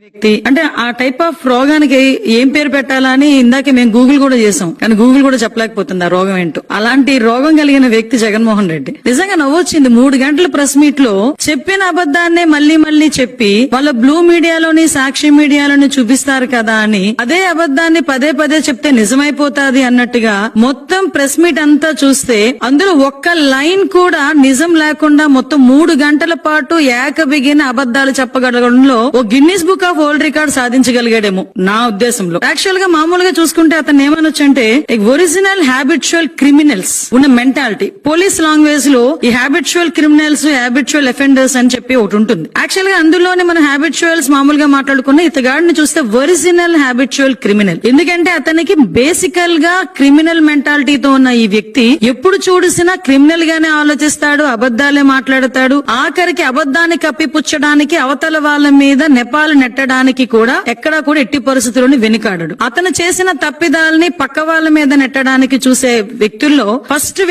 వ్యక్తి అంటే ఆ టైప్ ఆఫ్ రోగానికి ఏం పేరు పెట్టాలని ఇందాక మేము గూగుల్ కూడా చేసాం, కానీ గూగుల్ కూడా చెప్పలేకపోతుంది ఆ రోగం ఏంటో. అలాంటి రోగం కలిగిన వ్యక్తి జగన్మోహన్ రెడ్డి. నిజంగా నవ్వొచ్చింది. 3 గంటల ప్రెస్ మీట్ లో చెప్పిన అబద్ధాన్నే మళ్ళీ మళ్ళీ చెప్పి వాళ్ళ బ్లూ మీడియాలోని సాక్షి మీడియాలోని చూపిస్తారు కదా అని అదే అబద్ధాన్ని పదే పదే చెప్తే నిజమైపోతాది అన్నట్టుగా మొత్తం ప్రెస్ మీట్ అంతా చూస్తే అందులో ఒక్క లైన్ కూడా నిజం లేకుండా మొత్తం 3 గంటల పాటు ఏకబిగిన అబద్ధాలు చెప్పగలగడంలో ఓ Guinness book of world record సాధించగలిగాడేమో నా ఉద్దేశంలో. యాక్చువల్ గా మామూలుగా చూసుకుంటే అతను ఏమనొచ్చంటే ఒరిజినల్ హ్యాబిచువల్ క్రిమినల్స్ ఉన్న మెంటాలిటీ. పోలీస్ లాంగ్వేజ్ లో ఈ హ్యాబిచువల్ క్రిమినల్స్, హ్యాబిచువల్ అఫెండర్స్ అని చెప్పి ఒకటి ఉంటుంది. యాక్చువల్ గా అందులోనే మన హ్యాబిచువల్స్ మామూలుగా మాట్లాడుకున్న ఇతగాడిని చూస్తే ఒరిజినల్ హ్యాబిచువల్ క్రిమినల్. ఎందుకంటే అతనికి బేసికల్ గా క్రిమినల్ మెంటాలిటీతో ఉన్న ఈ వ్యక్తి ఎప్పుడు చూసినా క్రిమినల్ గానే ఆలోచిస్తాడు, అబద్దాలే మాట్లాడతాడు. ఆఖరికి అబద్దాన్ని కప్పిపుచ్చడానికి అవతల వాళ్ళ మీద నెపాలు నెట్టడానికి కూడా ఎక్కడా కూడా ఎట్టి పరిస్థితుల్లోని వెనుకాడడు. అతను చేసిన తప్పిదాలని పక్క వాళ్ళ మీద నెట్టడానికి చూసే వ్యక్తుల్లో ఫస్ట్